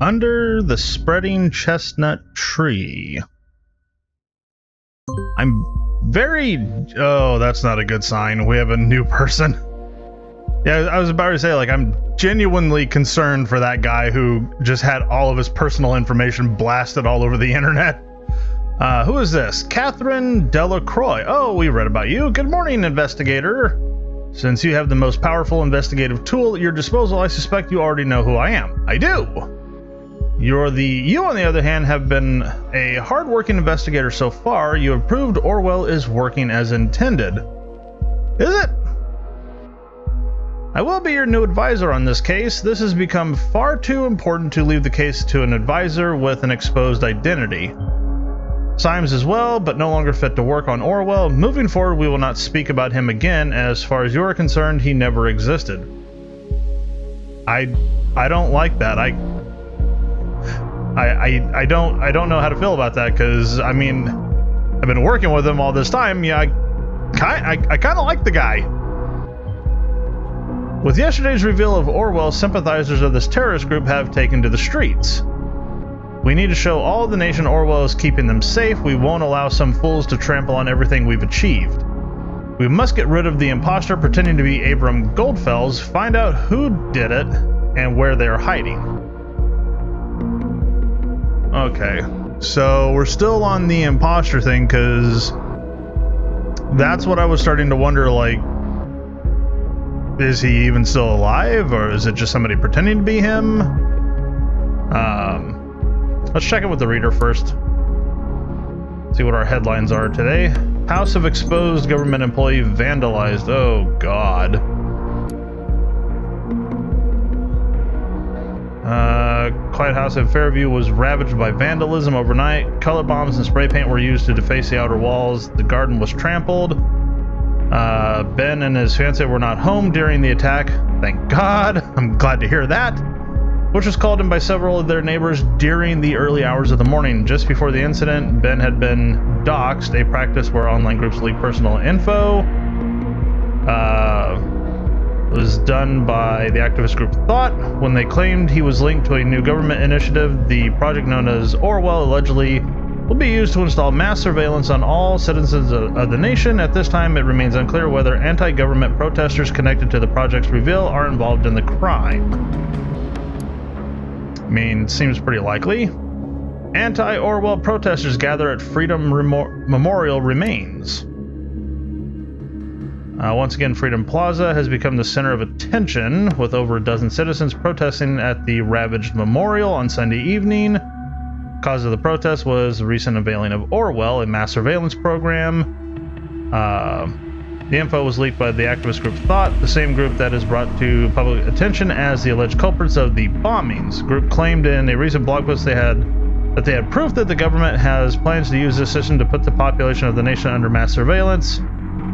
Under the spreading chestnut tree. I'm very... Oh, that's not a good sign. We have a new person. Yeah, I was about to say, like, I'm genuinely concerned for that guy who just had all of his personal information blasted all over the internet. Who is this? Catherine Delacroix. Oh, we read about you. Good morning, investigator. Since you have the most powerful investigative tool at your disposal, I suspect you already know who I am. I do. You, on the other hand, have been a hard-working investigator so far. You have proved Orwell is working as intended. Is it? I will be your new advisor on this case. This has become far too important to leave the case to an advisor with an exposed identity. Symes as well, but no longer fit to work on Orwell. Moving forward, we will not speak about him again. As far as you are concerned, he never existed. I don't like that. I don't know how to feel about that, because I mean, I've been working with him all this time. Yeah, I kind of like the guy. With yesterday's reveal of Orwell, sympathizers of this terrorist group have taken to the streets. We need to show all the nation Orwell is keeping them safe. We won't allow some fools to trample on everything we've achieved. We must get rid of the imposter pretending to be Abram Goldfels, find out who did it, and where they are hiding. Okay, so we're still on the imposter thing, because that's what I was starting to wonder, like, is he even still alive, or is it just somebody pretending to be him? Let's check it with the reader first. See what our headlines are today. House of exposed government employee vandalized. Oh, God. Quiet House in Fairview was ravaged by vandalism overnight. Color bombs and spray paint were used to deface the outer walls. The garden was trampled. Ben and his fiancée were not home during the attack. Thank God. I'm glad to hear that. Which was called in by several of their neighbors during the early hours of the morning. Just before the incident, Ben had been doxxed, a practice where online groups leak personal info. It was done by the activist group Thought when they claimed he was linked to a new government initiative. The project known as Orwell allegedly will be used to install mass surveillance on all citizens of the nation. At this time, it remains unclear whether anti-government protesters connected to the project's reveal are involved in the crime. I mean, seems pretty likely. Anti-Orwell protesters gather at Freedom Memorial remains. Once again, Freedom Plaza has become the center of attention, with over a dozen citizens protesting at the ravaged memorial on Sunday evening. Cause of the protest was the recent unveiling of Orwell, a mass surveillance program. The info was leaked by the activist group Thought, the same group that is brought to public attention as the alleged culprits of the bombings. The group claimed in a recent blog post they had proof that the government has plans to use this system to put the population of the nation under mass surveillance.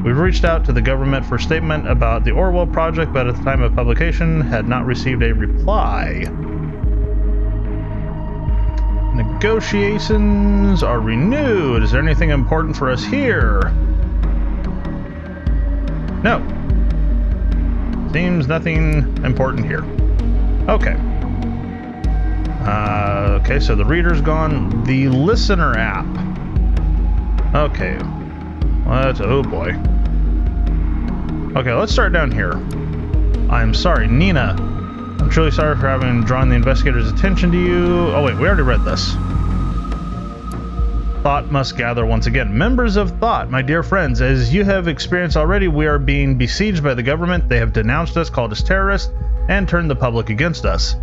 We've reached out to the government for a statement about the Orwell project, but at the time of publication had not received a reply. Negotiations are renewed. Is there anything important for us here? No. Seems nothing important here. Okay. Okay, so the reader's gone. The listener app. Okay. Oh boy. Okay, let's start down here. I'm sorry, Nina. I'm truly sorry for having drawn the investigator's attention to you. Oh wait, we already read this. Thought must gather once again. Members of Thought, my dear friends, as you have experienced already, we are being besieged by the government. They have denounced us, called us terrorists, and turned the public against us.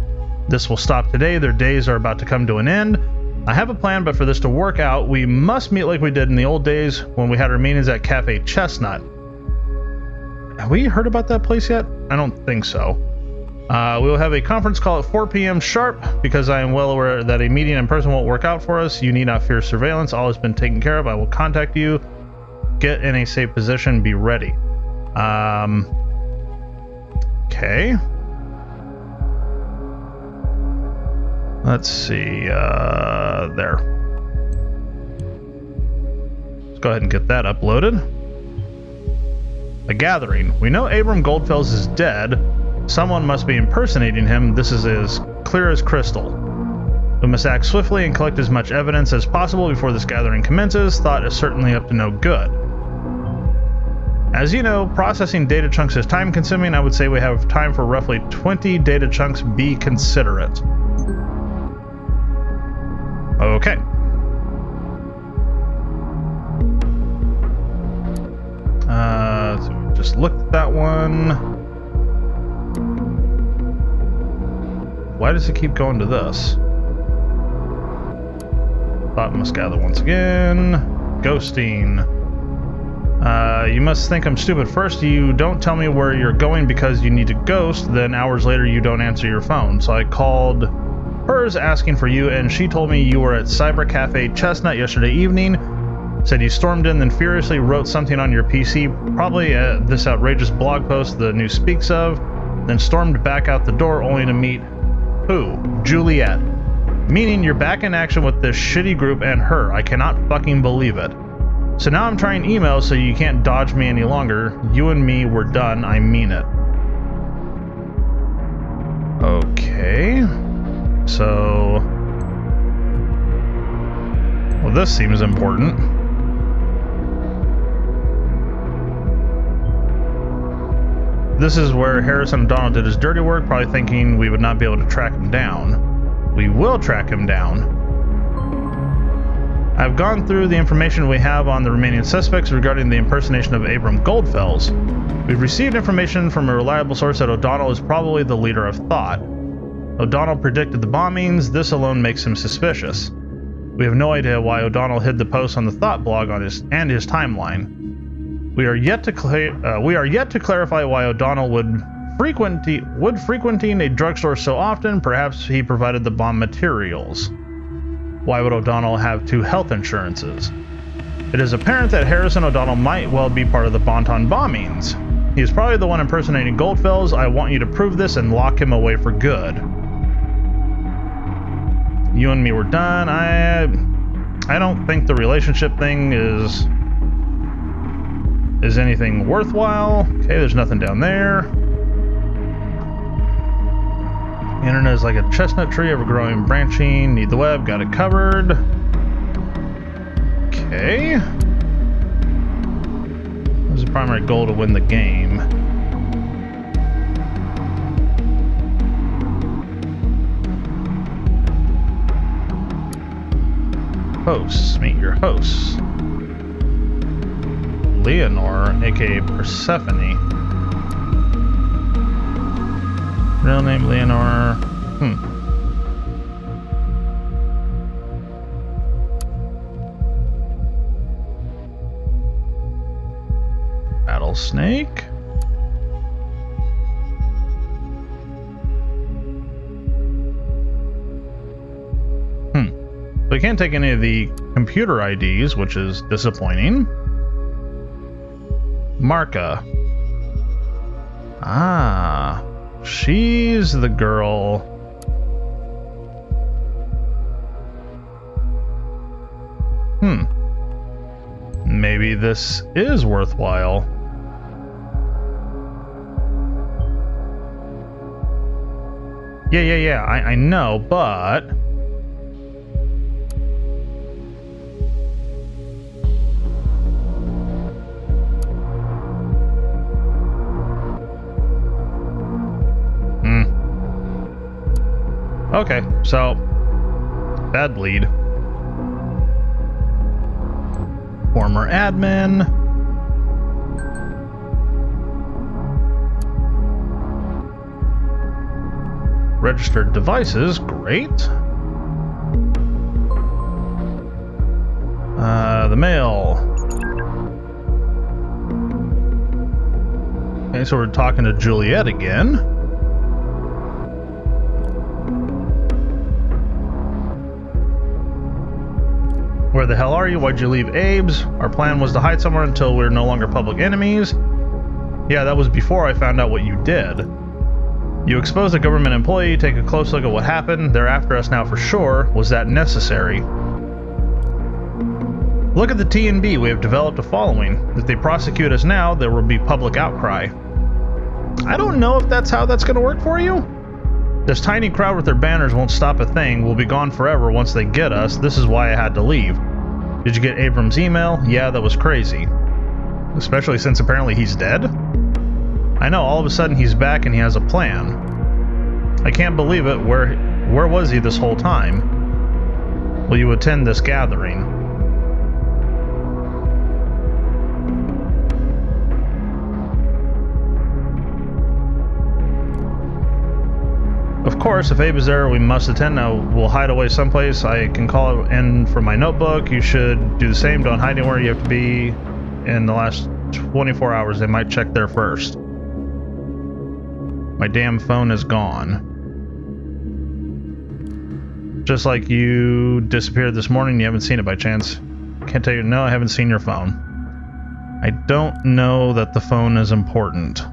This will stop today. Their days are about to come to an end. I have a plan, but for this to work out, we must meet like we did in the old days when we had our meetings at Cafe Chestnut. Have we heard about that place yet? I don't think so. We will have a conference call at 4 p.m. sharp. Because I am well aware that a meeting in person won't work out for us, you need not fear surveillance. All has been taken care of. I will contact you. Get in a safe position. Be ready. Okay. Let's see. There. Let's go ahead and get that uploaded. A gathering. We know Abram Goldfels is dead. Someone must be impersonating him. This is as clear as crystal. We must act swiftly and collect as much evidence as possible before this gathering commences. Thought is certainly up to no good. As you know, processing data chunks is time-consuming. I would say we have time for roughly 20 data chunks. Be considerate. Okay. So we just looked at that one. Why does it keep going to this? Thought must gather once again. Ghosting. You must think I'm stupid. First, you don't tell me where you're going because you need to ghost, then hours later you don't answer your phone. So I called hers asking for you, and she told me you were at Cyber Cafe Chestnut yesterday evening. Said you stormed in, then furiously wrote something on your PC, probably this outrageous blog post the news speaks of, then stormed back out the door only to meet who? Juliet. Meaning you're back in action with this shitty group and her. I cannot fucking believe it. So now I'm trying email so you can't dodge me any longer. You and me, we're done. I mean it. Okay. So... well, this seems important. This is where Harrison O'Donnell did his dirty work, probably thinking we would not be able to track him down. We will track him down. I've gone through the information we have on the remaining suspects regarding the impersonation of Abram Goldfels. We've received information from a reliable source that O'Donnell is probably the leader of Thought. O'Donnell predicted the bombings. This alone makes him suspicious. We have no idea why O'Donnell hid the post on the Thought blog on his timeline. We are yet to clarify why O'Donnell would frequenting a drugstore so often. Perhaps he provided the bomb materials. Why would O'Donnell have 2 health insurances? It is apparent that Harrison O'Donnell might well be part of the Bonton bombings. He is probably the one impersonating Goldfels. I want you to prove this and lock him away for good. You and me were done. I don't think the relationship thing is anything worthwhile. Okay, there's nothing down there. The internet is like a chestnut tree, ever-growing, branching. Need the web, got it covered. Okay. What's the primary goal to win the game? Hosts, meet your hosts. Leonore, aka Persephone. Real name Leonore. Rattlesnake. So you can't take any of the computer IDs, which is disappointing. Marka. Ah, she's the girl. Maybe this is worthwhile. Yeah, I know, but... Okay, so... bad bleed. Former admin. Registered devices, great. The mail. Okay, so we're talking to Juliet again. Where the hell are you? Why'd you leave Abe's? Our plan was to hide somewhere until we're no longer public enemies. Yeah, that was before I found out what you did. You exposed a government employee. Take a close look at what happened. They're after us now for sure. Was that necessary? Look at the T&B. We have developed a following. If they prosecute us now, there will be public outcry. I don't know if that's how that's going to work for you. This tiny crowd with their banners won't stop a thing. We'll be gone forever once they get us. This is why I had to leave. Did you get Abram's email? Yeah, that was crazy. Especially since apparently he's dead? I know, all of a sudden he's back and he has a plan. I can't believe it. Where was he this whole time? Will you attend this gathering? Of course, if Abe is there, we must attend. Now, we'll hide away someplace. I can call it in from my notebook. You should do the same. Don't hide anywhere. You have to be in the last 24 hours. They might check there first. My damn phone is gone. Just like you disappeared this morning, you haven't seen it by chance. Can't tell you. No, I haven't seen your phone. I don't know that the phone is important.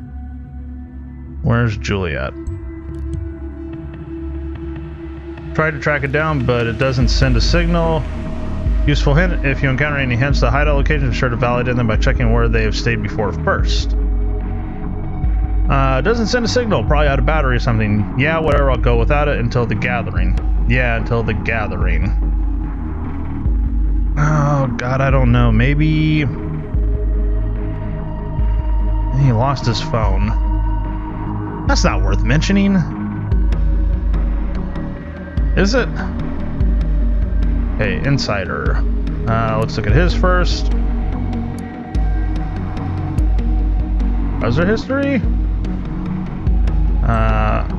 Where's Juliet? Tried to track it down, but it doesn't send a signal. Useful hint: if you encounter any hints to hideout location, be sure to validate them by checking where they have stayed before first. Doesn't send a signal. Probably out of battery or something. Yeah, whatever. I'll go without it until the gathering. Yeah, until the gathering. Oh God, I don't know. Maybe he lost his phone. That's not worth mentioning. Is it? Hey, Insider. Let's look at his first. Browser history?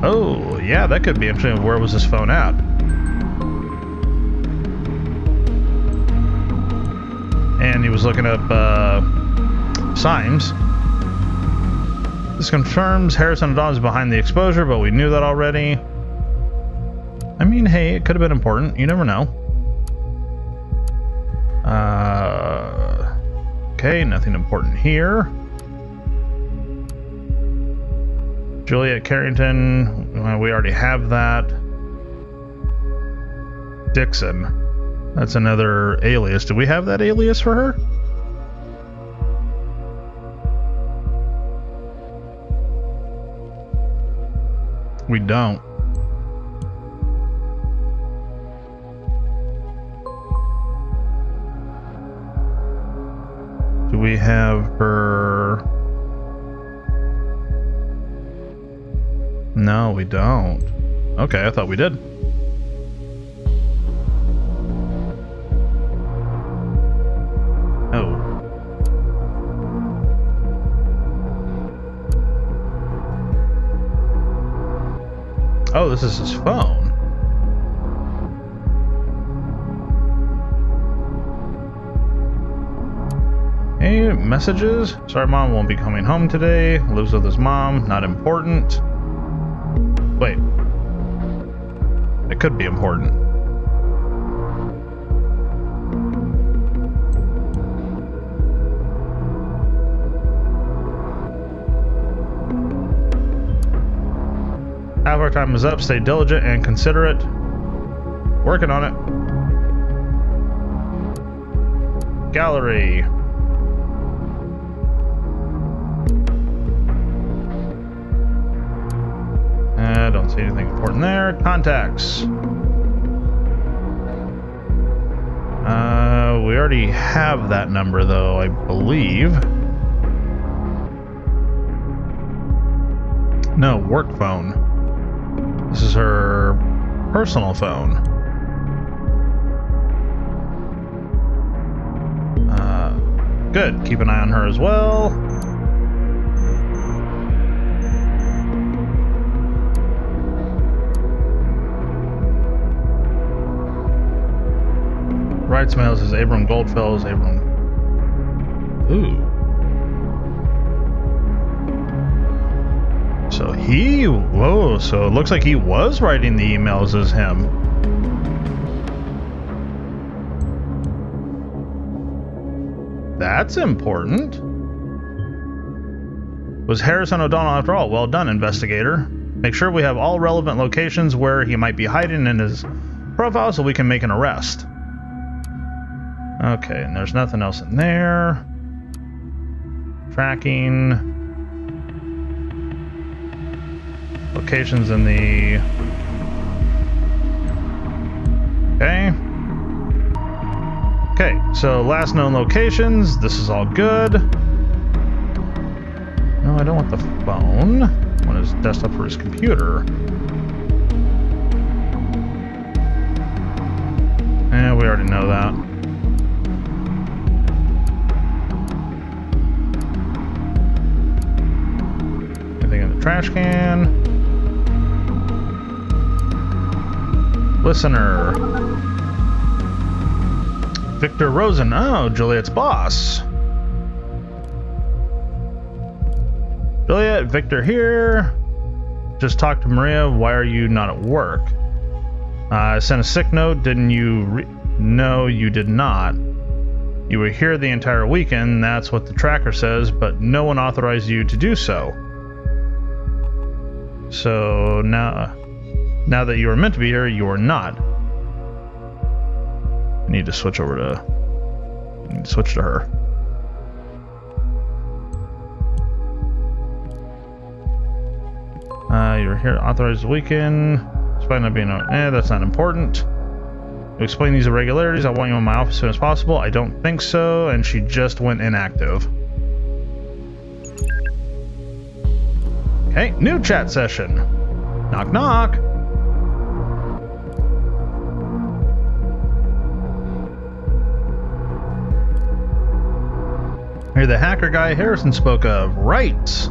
Oh, yeah, that could be interesting. Where was his phone at? And he was looking up, signs. This confirms Harrison O'Donnell is behind the exposure, but we knew that already. I mean, hey, it could have been important. You never know. Okay, nothing important here. Juliet Carrington, we already have that. Dixon. That's another alias. Do we have that alias for her? We don't. Do we have her? No, we don't. Okay, I thought we did. Oh. Oh, this is his phone. Hey, messages. Sorry, Mom won't be coming home today. Lives with his mom. Not important. Wait. It could be important. Half our time is up. Stay diligent and considerate. Working on it. Gallery. Don't see anything important there. Contacts. We already have that number, though, I believe. No, work phone. This is her personal phone. Good. Keep an eye on her as well. Rights mails is Abram Goldfell's Abram. Ooh. So whoa, so it looks like he was writing the emails as him. That's important. Was Harrison O'Donnell after all? Well done, investigator. Make sure we have all relevant locations where he might be hiding in his profile so we can make an arrest. Okay, and there's nothing else in there. Tracking. Locations in the... Okay. Okay, so last known locations. This is all good. No, I don't want the phone. I want his desktop for his computer. Eh, we already know that. Anything in the trash can? Listener. Victor Rosen. Oh, Juliet's boss. Juliet, Victor here. Just talked to Maria. Why are you not at work? I sent a sick note. Didn't you? No, you did not. You were here the entire weekend. That's what the tracker says, but no one authorized you to do so. So now that you are meant to be here, you are not. I need to switch over to... I need to switch to her. You're here authorized the weekend. Despite not being... that's not important. To explain these irregularities, I want you in my office as soon as possible. I don't think so, and she just went inactive. Okay, new chat session. Knock, knock. You're the hacker guy Harrison spoke of, right?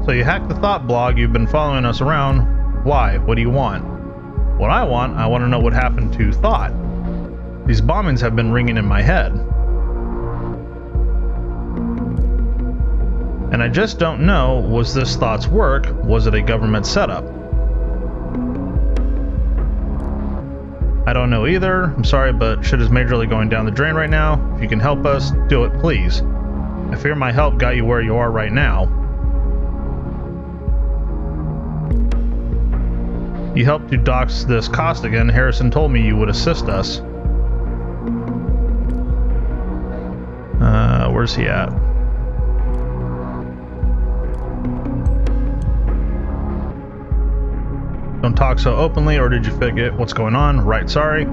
So you hacked the Thought blog, you've been following us around. Why? What do you want? What I want to know what happened to Thought. These bombings have been ringing in my head. And I just don't know, was this Thought's work? Was it a government setup? I don't know either. I'm sorry, but shit is majorly going down the drain right now. If you can help us, do it, please. I fear my help got you where you are right now. You helped to dox this Costigan. Harrison told me you would assist us. Where's he at? Don't talk so openly, or did you forget what's going on? Right, sorry.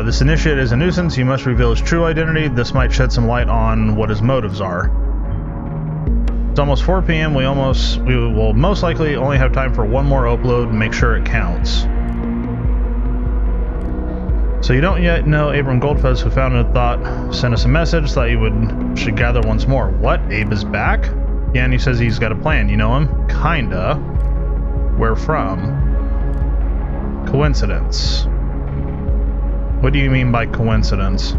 This initiate is a nuisance. You must reveal his true identity. This might shed some light on what his motives are. It's almost 4 p.m. We will most likely only have time for one more upload. Make sure it counts. So you don't yet know Abram Goldfuss, who founded Thought, sent us a message. Thought you should gather once more. What? Abe is back? Yeah, and he says he's got a plan. You know him? Kinda. Where from? Coincidence. What do you mean by coincidence?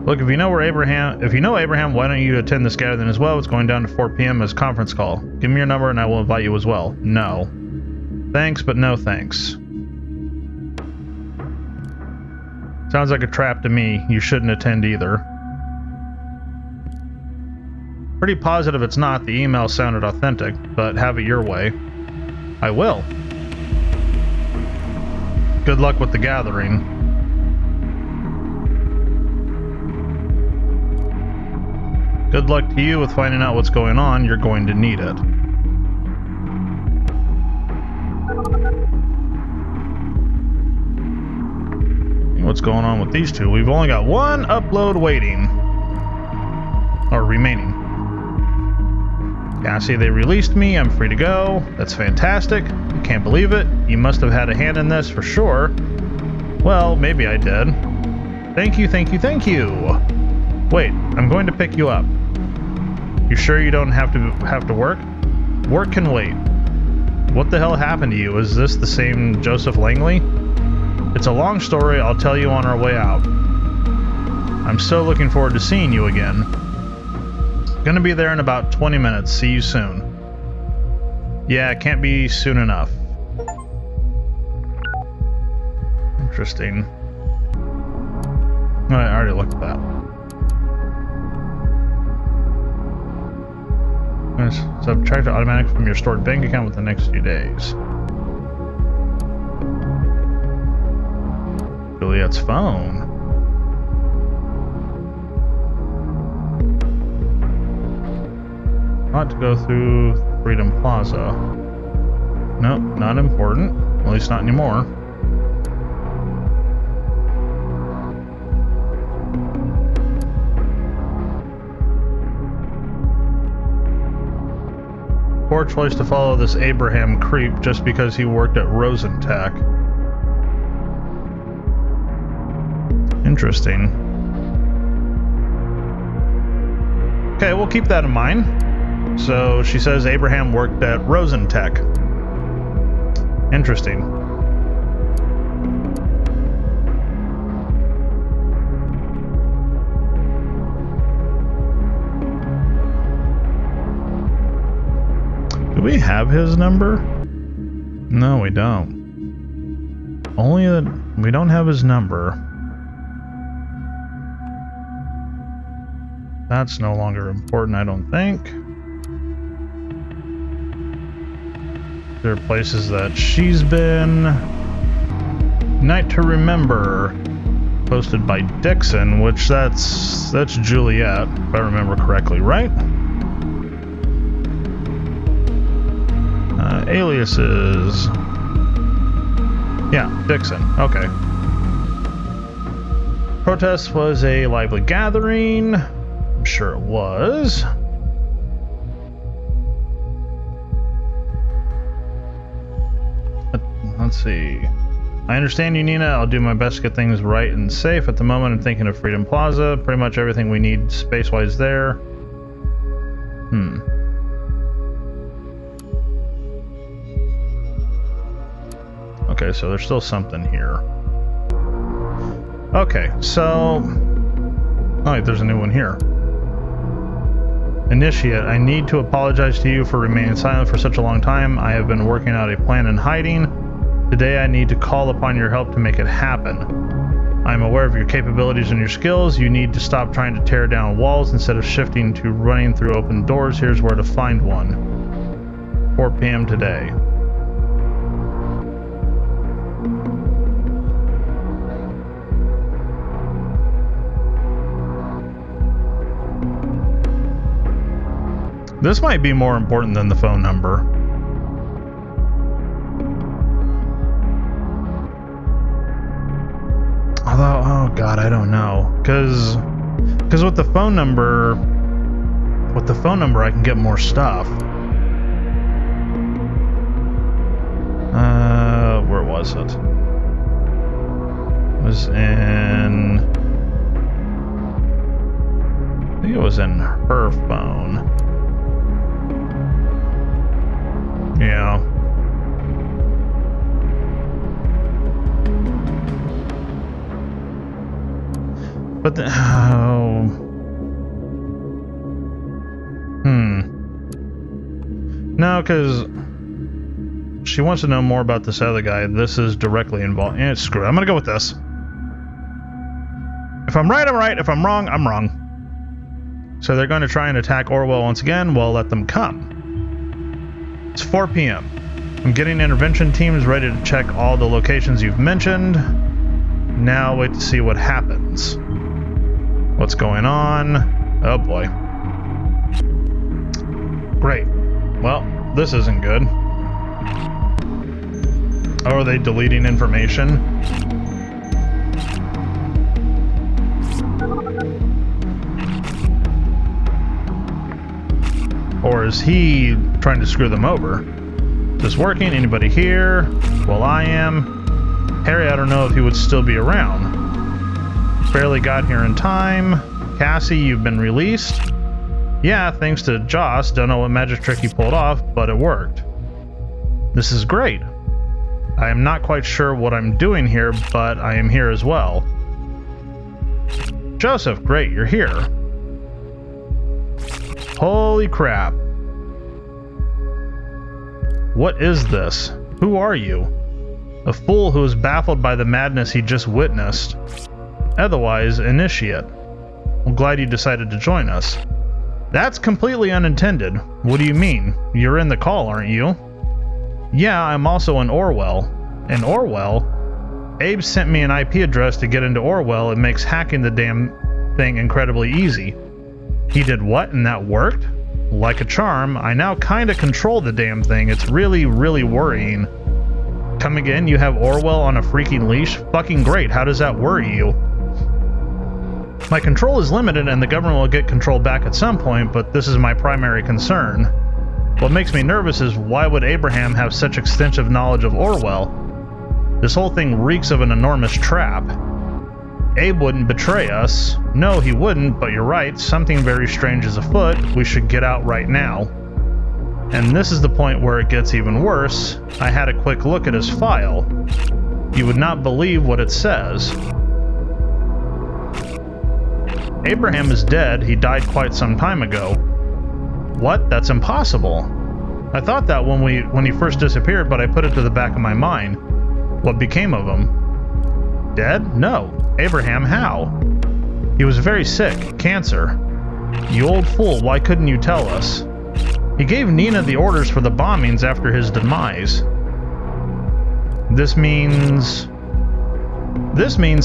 Look, if you know Abraham, why don't you attend this gathering as well? It's going down to 4 p.m. as conference call. Give me your number and I will invite you as well. No. Thanks, but no thanks. Sounds like a trap to me. You shouldn't attend either. Pretty positive it's not. The email sounded authentic, but have it your way. I will. Good luck with the gathering. Good luck to you with finding out what's going on. You're going to need it. What's going on with these two? We've only got one upload waiting. Or remaining. Yeah, see, they released me. I'm free to go. That's fantastic. I can't believe it. You must have had a hand in this for sure. Well, maybe I did. Thank you, thank you, thank you. Wait, I'm going to pick you up. You sure you don't have to work? Work can wait. What the hell happened to you? Is this the same Joseph Langley? It's a long story. I'll tell you on our way out. I'm so looking forward to seeing you again. Gonna be there in about 20 minutes. See you soon. Yeah, it can't be soon enough. Interesting. Oh, I already looked at that. Subtract automatic from your stored bank account within the next few days. Juliet's phone. Ought to go through Freedom Plaza. Nope, not important. At least not anymore. Poor choice to follow this Abraham creep just because he worked at Rosentech. Interesting. Okay, we'll keep that in mind. So she says Abraham worked at Rosentech. Interesting. Do we have his number? No, we don't. Only that we don't have his number. That's no longer important, I don't think. There are places that she's been. Night to Remember, posted by Dixon, which that's Juliet, if I remember correctly, right? Aliases. Yeah, Dixon. Okay. Protest was a lively gathering. I'm sure it was. Let's see. I understand you, Nina. I'll do my best to get things right and safe. At the moment, I'm thinking of Freedom Plaza. Pretty much everything we need space-wise there. Okay, so there's still something here. Okay, so... Oh, wait, there's a new one here. Initiate, I need to apologize to you for remaining silent for such a long time. I have been working out a plan in hiding. Today I need to call upon your help to make it happen. I'm aware of your capabilities and your skills. You need to stop trying to tear down walls instead of shifting to running through open doors. Here's where to find one. 4 p.m. today. This might be more important than the phone number. Although, oh god, I don't know. Because with the phone number, I can get more stuff. Where was it? It was in... I think it was in her phone. Yeah. But the, No, because she wants to know more about this other guy. This is directly involved. Yeah, screw it. I'm gonna go with this. If I'm right, I'm right. If I'm wrong, I'm wrong. So they're going to try and attack Orwell once again. Well, let them come. It's 4 p.m. I'm getting intervention teams ready to check all the locations you've mentioned. Now wait to see what happens. What's going on? Oh boy. Great. Well, this isn't good. Oh, are they deleting information? Or is he trying to screw them over? Is this working? Anybody here? Well, I am. Harry, I don't know if he would still be around. Barely got here in time. Cassie, you've been released. Yeah, thanks to Joss. Don't know what magic trick he pulled off, but it worked. This is great. I am not quite sure what I'm doing here, but I am here as well. Joseph, great, you're here. Holy crap. What is this? Who are you? A fool who is baffled by the madness he just witnessed. Otherwise, initiate. I'm glad you decided to join us. That's completely unintended. What do you mean? You're in the call, aren't you? Yeah, I'm also in Orwell. In Orwell? Abe sent me an IP address to get into Orwell. It makes hacking the damn thing incredibly easy. He did what, and that worked? like a charm, I now kinda control the damn thing. It's really, really worrying. Come again, you have Orwell on a freaking leash? Fucking great, how does that worry you? My control is limited and the government will get control back at some point, but this is my primary concern. What makes me nervous is why would Abraham have such extensive knowledge of Orwell? This whole thing reeks of an enormous trap. Abe wouldn't betray us. No, he wouldn't, but you're right, something very strange is afoot. We should get out right now. And this is the point where it gets even worse. I had a quick look at his file. You would not believe what it says. Abraham is dead. He died quite some time ago. What? That's impossible. I thought that when he first disappeared, but I put it to the back of my mind. What became of him? Dead? No. Abraham, how? He was very sick. Cancer. You old fool, why couldn't you tell us? He gave Nina the orders for the bombings after his demise. This means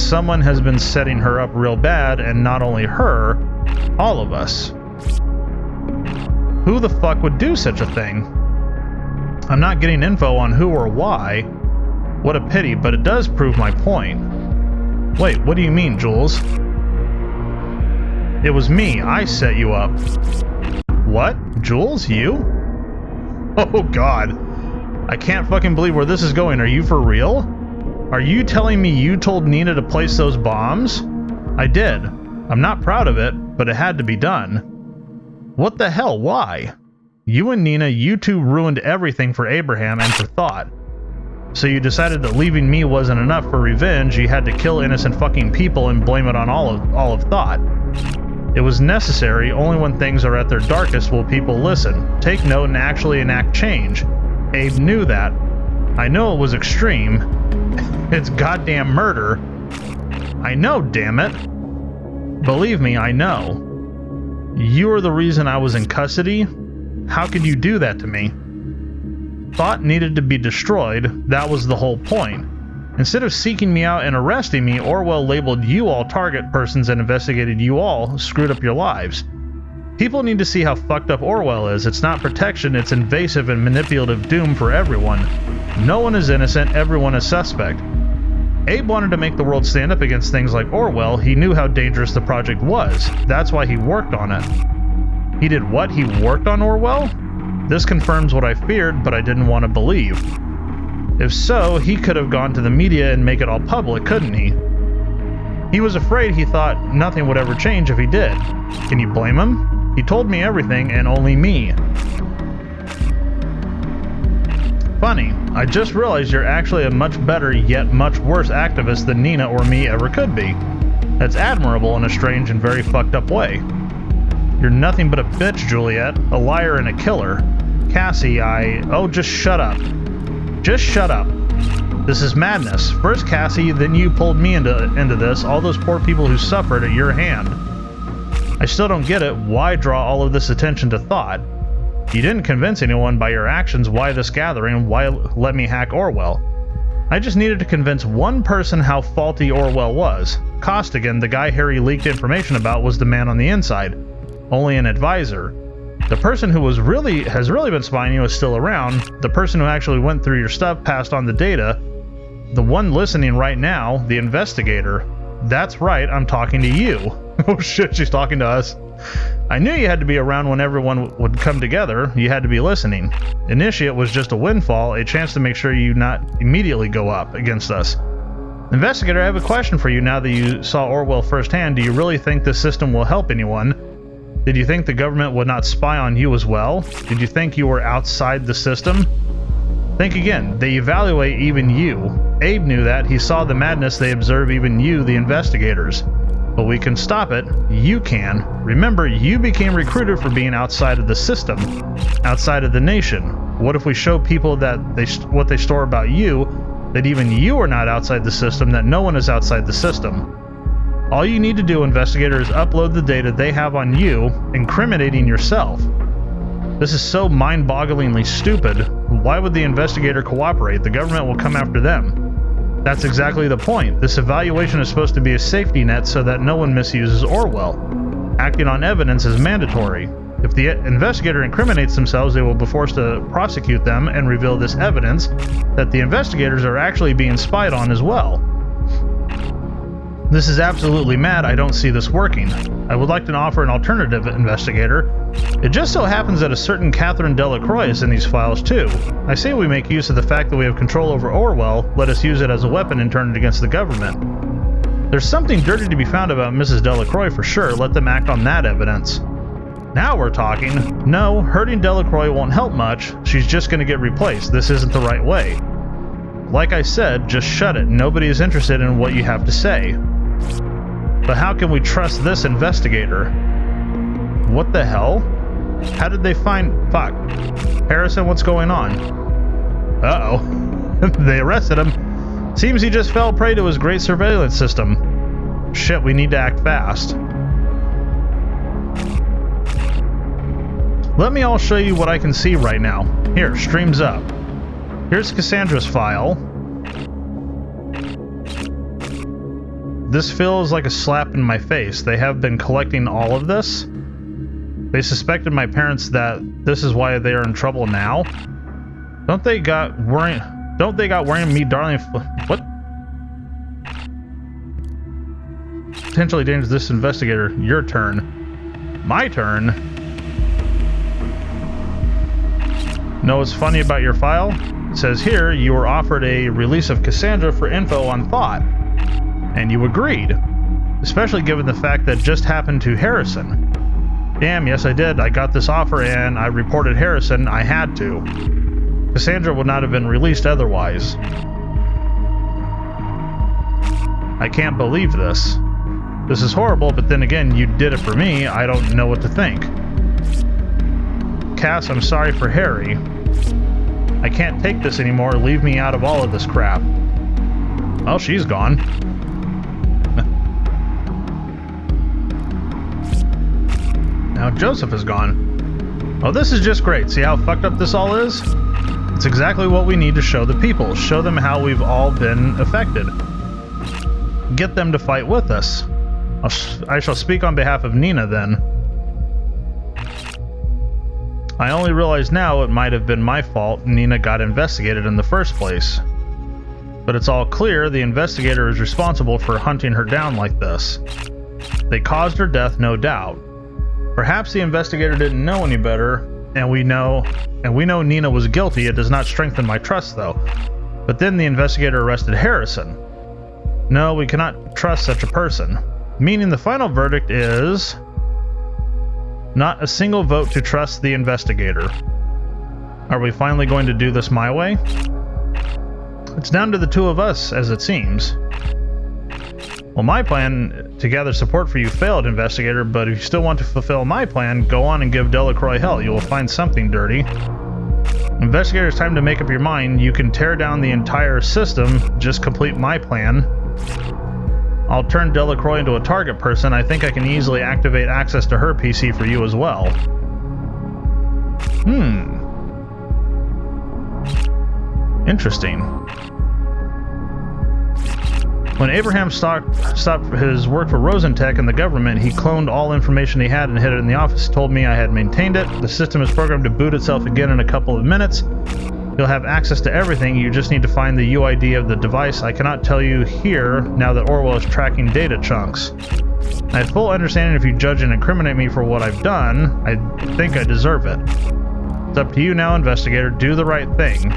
someone has been setting her up real bad, and not only her, all of us. Who the fuck would do such a thing? I'm not getting info on who or why. What a pity, but it does prove my point. Wait, what do you mean, Jules? It was me. I set you up. What? Jules? You? Oh god. I can't fucking believe where this is going. Are you for real? Are you telling me you told Nina to place those bombs? I did. I'm not proud of it, but it had to be done. What the hell? Why? You and Nina, you two ruined everything for Abraham and for Thought. So you decided that leaving me wasn't enough for revenge. You had to kill innocent fucking people and blame it on all of Thought. It was necessary. Only when things are at their darkest will people listen, take note, and actually enact change. Abe knew that. I know it was extreme. It's goddamn murder. I know, damn it. Believe me, I know. You are the reason I was in custody. How could you do that to me? Thought needed to be destroyed. That was the whole point. Instead of seeking me out and arresting me, Orwell labeled you all target persons and investigated you all, screwed up your lives. People need to see how fucked up Orwell is. It's not protection, it's invasive and manipulative doom for everyone. No one is innocent, everyone is suspect. Abe wanted to make the world stand up against things like Orwell. He knew how dangerous the project was. That's why he worked on it. He did what? He worked on Orwell? This confirms what I feared, but I didn't want to believe. If so, he could have gone to the media and make it all public, couldn't he? He was afraid. He thought nothing would ever change if he did. Can you blame him? He told me everything, and only me. Funny, I just realized you're actually a much better, yet much worse activist than Nina or me ever could be. That's admirable in a strange and very fucked up way. You're nothing but a bitch, Juliet, a liar and a killer. Cassie, Oh, just shut up. Just shut up. This is madness. First Cassie, then you pulled me into this, all those poor people who suffered at your hand. I still don't get it. Why draw all of this attention to Thought? You didn't convince anyone by your actions. Why this gathering? Why let me hack Orwell? I just needed to convince one person how faulty Orwell was. Costigan, the guy Harry leaked information about, was the man on the inside. Only an advisor. The person who has really been spying you is still around. The person who actually went through your stuff passed on the data. The one listening right now, the investigator. That's right, I'm talking to you. Oh shit, she's talking to us. I knew you had to be around when everyone would come together. You had to be listening. Initiate was just a windfall, a chance to make sure you not immediately go up against us. Investigator, I have a question for you now that you saw Orwell firsthand. Do you really think this system will help anyone? Did you think the government would not spy on you as well? Did you think you were outside the system? Think again. They evaluate even you. Abe knew that. He saw the madness. They observe even you, the investigators. But we can stop it. You can. Remember, you became recruited for being outside of the system, outside of the nation. What if we show people that what they store about you, that even you are not outside the system, that no one is outside the system? All you need to do, investigator, is upload the data they have on you, incriminating yourself. This is so mind-bogglingly stupid. Why would the investigator cooperate? The government will come after them. That's exactly the point. This evaluation is supposed to be a safety net so that no one misuses Orwell. Acting on evidence is mandatory. If the investigator incriminates themselves, they will be forced to prosecute them and reveal this evidence that the investigators are actually being spied on as well. This is absolutely mad. I don't see this working. I would like to offer an alternative, investigator. It just so happens that a certain Catherine Delacroix is in these files too. I say we make use of the fact that we have control over Orwell. Let us use it as a weapon and turn it against the government. There's something dirty to be found about Mrs. Delacroix for sure. Let them act on that evidence. Now we're talking. No, hurting Delacroix won't help much. She's just going to get replaced. This isn't the right way. Like I said, just shut it. Nobody is interested in what you have to say. But how can we trust this investigator? What the hell? How did they find... Fuck. Harrison, what's going on? Uh-oh. They arrested him. Seems he just fell prey to his great surveillance system. Shit, we need to act fast. Let me all show you what I can see right now. Here, streams up. Here's Cassandra's file. This feels like a slap in my face. They have been collecting all of this. They suspected my parents that this is why they are in trouble now. Don't they got worrying me, darling? What? Potentially dangerous. This investigator. Your turn. My turn? Know what's funny about your file? It says here you were offered a release of Cassandra for info on Thought. And you agreed, especially given the fact that just happened to Harrison. Damn, yes I did. I got this offer and I reported Harrison. I had to. Cassandra would not have been released otherwise. I can't believe this. This is horrible, but then again, you did it for me. I don't know what to think. Cass, I'm sorry for Harry. I can't take this anymore. Leave me out of all of this crap. Well, she's gone. Now Joseph is gone. Oh, this is just great. See how fucked up this all is? It's exactly what we need to show the people. Show them how we've all been affected. Get them to fight with us. I shall speak on behalf of Nina then. I only realize now it might have been my fault Nina got investigated in the first place. But it's all clear the investigator is responsible for hunting her down like this. They caused her death, no doubt. Perhaps the investigator didn't know any better, and we know Nina was guilty. It does not strengthen my trust, though. But then the investigator arrested Harrison. No, we cannot trust such a person. Meaning the final verdict is... not a single vote to trust the investigator. Are we finally going to do this my way? It's down to the two of us, as it seems. Well, my plan to gather support for you failed, investigator, but if you still want to fulfill my plan, go on and give Delacroix hell. You will find something dirty. Investigator, it's time to make up your mind. You can tear down the entire system. Just complete my plan. I'll turn Delacroix into a target person. I think I can easily activate access to her PC for you as well. Interesting. When Abraham stopped his work for Rosentech and the government, he cloned all information he had and hid it in the office. Told me I had maintained it. The system is programmed to boot itself again in a couple of minutes. You'll have access to everything. You just need to find the UID of the device. I cannot tell you here now that Orwell is tracking data chunks. I have full understanding if you judge and incriminate me for what I've done. I think I deserve it. It's up to you now, investigator. Do the right thing.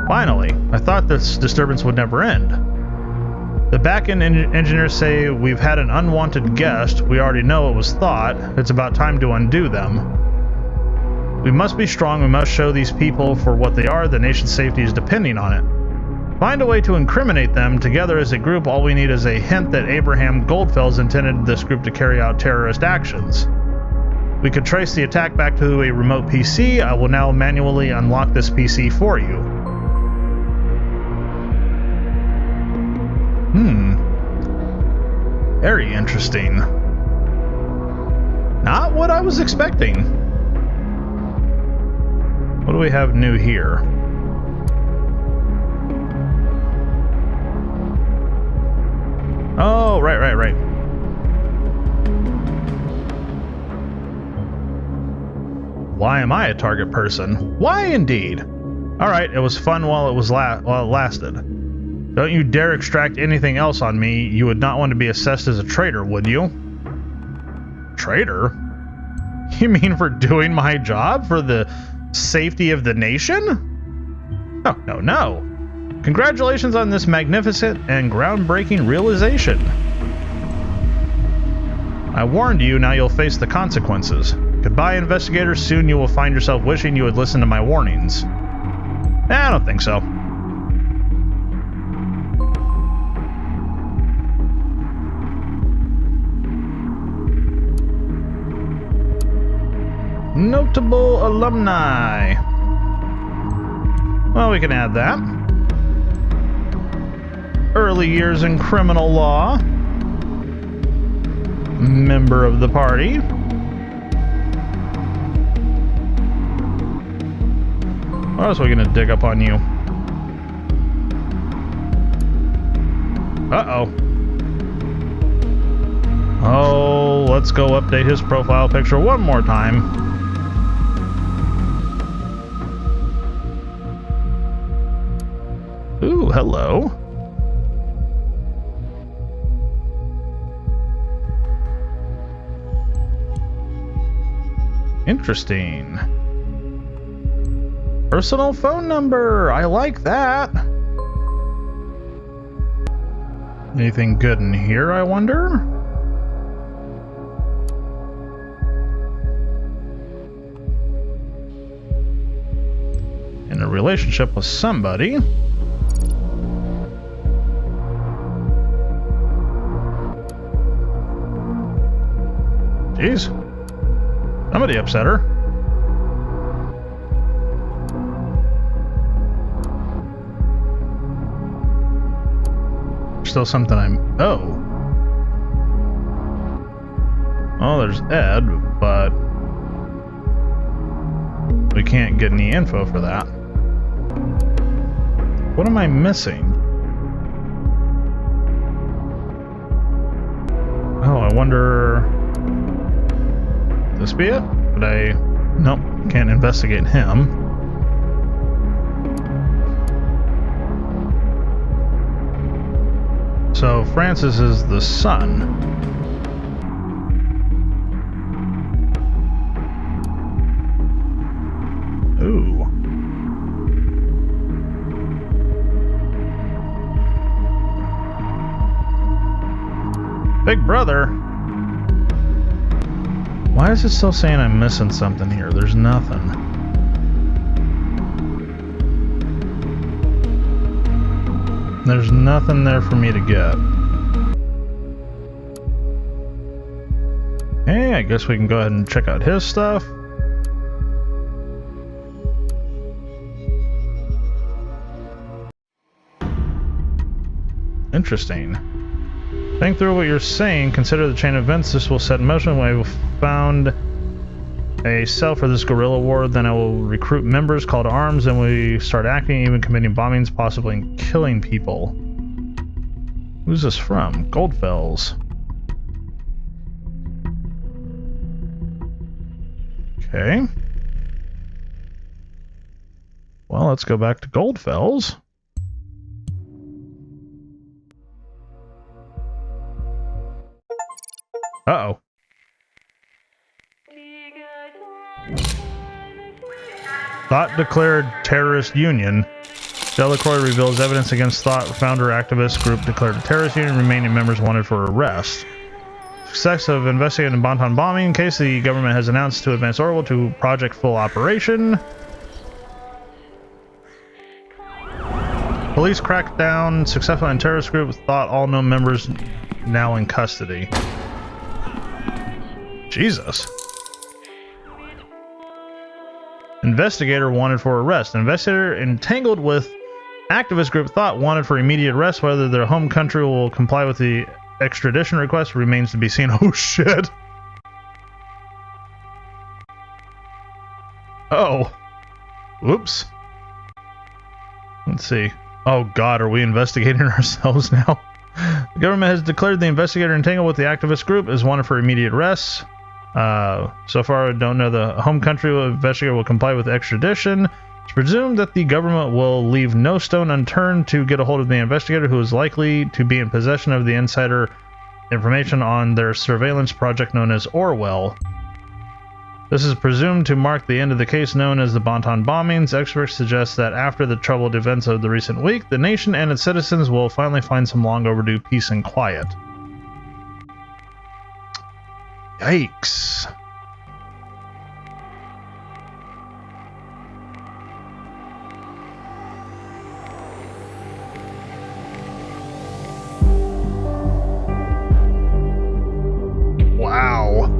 Finally, I thought this disturbance would never end. The back-end engineers say we've had an unwanted guest. We already know it was Thought. It's about time to undo them. We must be strong. We must show these people for what they are. The nation's safety is depending on it. Find a way to incriminate them. Together as a group, all we need is a hint that Abraham Goldfels intended this group to carry out terrorist actions. We could trace the attack back to a remote PC. I will now manually unlock this PC for you. Very interesting. Not what I was expecting. What do we have new here? Oh, right. Why am I a target person? Why indeed? Alright, it was fun while it lasted. Don't you dare extract anything else on me. You would not want to be assessed as a traitor, would you? Traitor? You mean for doing my job? For the safety of the nation? No, no, no. Congratulations on this magnificent and groundbreaking realization. I warned you, now you'll face the consequences. Goodbye, investigator. Soon you will find yourself wishing you had listened to my warnings. I don't think so. Notable alumni. Well, we can add that. Early years in criminal law. Member of the party. What else are we going to dig up on you? Uh-oh. Oh, let's go update his profile picture one more time. Ooh, hello. Interesting. Personal phone number. I like that. Anything good in here, I wonder? In a relationship with somebody. Jeez. Somebody upset her. Still something oh. Oh, there's Ed, but we can't get any info for that. What am I missing? Oh, I wonder... Could this be it? But nope, can't investigate him. So Francis is the son. Ooh. Big brother. Why is it still saying I'm missing something here? There's nothing. There's nothing there for me to get. Hey, I guess we can go ahead and check out his stuff. Interesting. Think through what you're saying. Consider the chain of events this will set in motion. When I found a cell for this guerrilla war, then I will recruit members, call to arms, and we start acting, even committing bombings, possibly killing people. Who's this from? Goldfells. Okay. Well, let's go back to Goldfells. Uh-oh. Thought declared terrorist union. Delacroix reveals evidence against Thought founder activist group declared a terrorist union. Remaining members wanted for arrest. Success of investigating Bonton bombing case. The government has announced to advance Orwell to project full operation. Police cracked down successful on terrorist group. Thought all known members now in custody. Jesus. Investigator wanted for arrest. Investigator entangled with activist group Thought wanted for immediate arrest. Whether their home country will comply with the extradition request remains to be seen. Oh shit. Oh. Whoops. Let's see. Oh god, are we investigating ourselves now? The government has declared the investigator entangled with the activist group is wanted for immediate arrest. So far, I don't know the home country investigator will comply with extradition. It's presumed that the government will leave no stone unturned to get a hold of the investigator, who is likely to be in possession of the insider information on their surveillance project known as Orwell. This is presumed to mark the end of the case known as the Bonton bombings. Experts suggest that after the troubled events of the recent week, the nation and its citizens will finally find some long overdue peace and quiet. Yikes. Wow.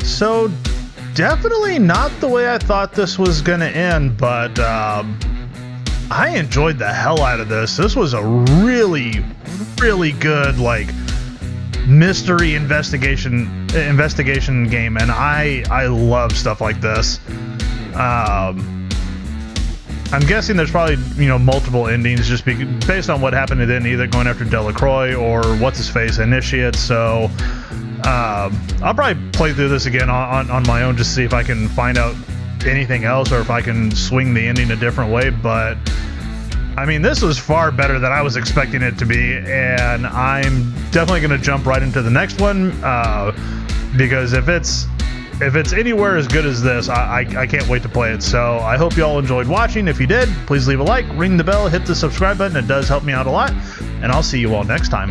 So, definitely not the way I thought this was going to end, but I enjoyed the hell out of this. This was a really, really good, like, mystery investigation game, and I love stuff like this. I'm guessing there's probably, multiple endings just based on what happened to then, either going after Delacroix or what's-his-face Initiate, so I'll probably play through this again on my own just to see if I can find out anything else or if I can swing the ending a different way, but I mean, this was far better than I was expecting it to be, and I'm definitely going to jump right into the next one, because if it's anywhere as good as this, I can't wait to play it. So I hope you all enjoyed watching. If you did, please leave a like, ring the bell, hit the subscribe button. It does help me out a lot, and I'll see you all next time.